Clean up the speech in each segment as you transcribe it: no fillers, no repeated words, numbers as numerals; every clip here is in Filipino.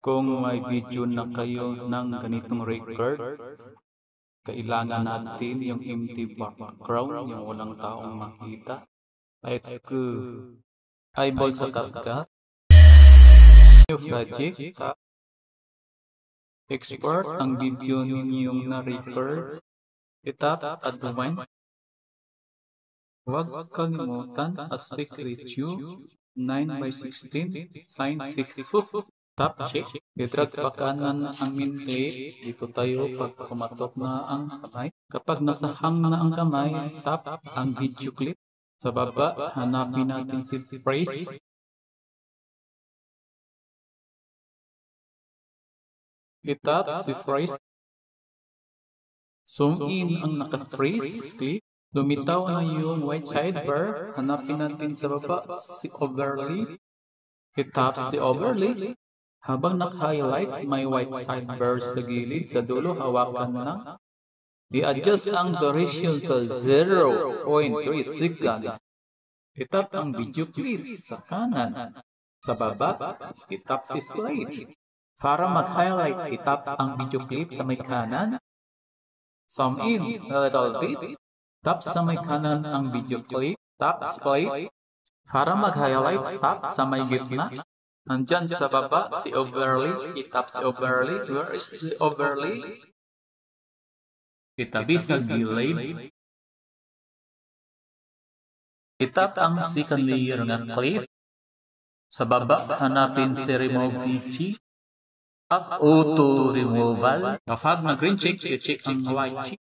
Kung may video na kayo ng ganitong record, kailangan natin yung empty background, yung walang taong makita. Let's go. Eyeball sa CapCut. New project. Export ang video ninyong na-record. Itap at rewind. Huwag kalimutan aspect ratio 9:16, sin 6. Tap check. I-drag pa kanan ang min click. Dito tayo pag kumatok na ang kamay. Kapag nasa hang na ang kamay, tap ang video clip. Sa baba, hanapin natin si phrase. I-tap si phrase. Zoom in ang naka-phrase. Click. Lumitaw na yung white sidebar. Hanapin natin sa baba si overlay. I-tap si overlay. Habang naka-highlights, may white sidebar sa gilid. Sa dulo, hawakan lang. I-adjust ang duration sa 0.3 seconds. I-tap ang video clip sa kanan. Sa baba, i-tap si slide. Para mag-highlight, i-tap ang video clip sa may kanan. Zoom in a little bit. Tap sa may kanan ang video clip. Tap slide. Para mag-highlight, tap sa may gitna. Nandyan sa baba si overlay. I-tap si overlay. Where is the overlay? Itabi sa gilid. I-tap ang second layer ng clip. Sa baba, hanapin si remove VG. Tap auto removal. Kapag na-green check, i-check ang white check.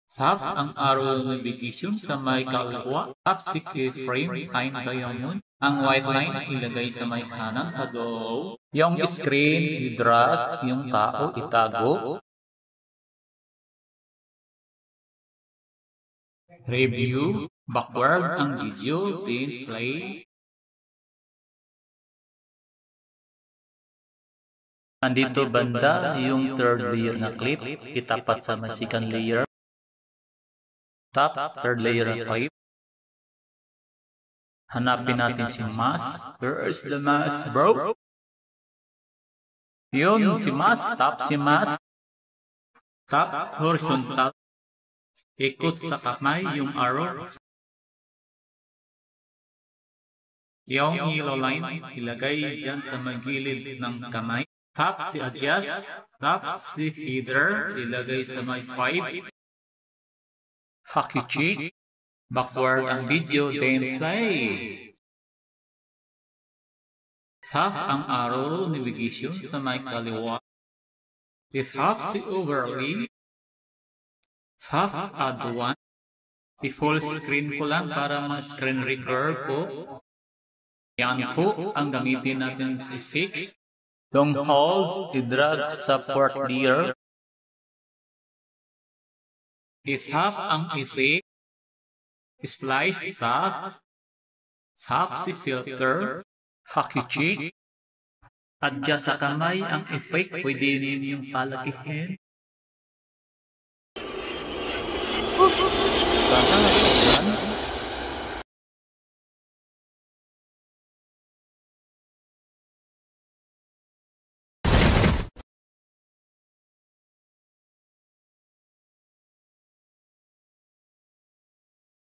Tap ang arrow navigation sa may kaliwa. Tap 6 frame, sign tayo yun. Ang white line ilagay sa may kanan sa dulo. Yung screen, i-drag. Yung tao, itago. Review. Backward ang video, then play. Andito banda yung third layer na clip. Itapat sa may second layer. Tap, third layer na clip. Hanapin natin si mask. Where is the mask, bro? Yun, si mask. Tap si mask. Tap, horizontal. Ikot sa kamay yung arrow. Yung yellow line, ilagay dyan sa magilid ng kamay. Tap si adjust. Tap si header, ilagay sa may 5. Fuck you, cheek. Backward ang video, then play. Tap ang arrow navigation sa may kaliwa. Tap si overlay. Tap add one. I-full screen ko lang para ma-screen record ko. Yan po ang gamitin natin sa effect. Long hold, i-drag sa fourth layer. I-tap ang effect. Splice, tap. Tap si filter. Fuck you, cheek. Adjust sa kamay ang effect. Pwede rin yung palakihin.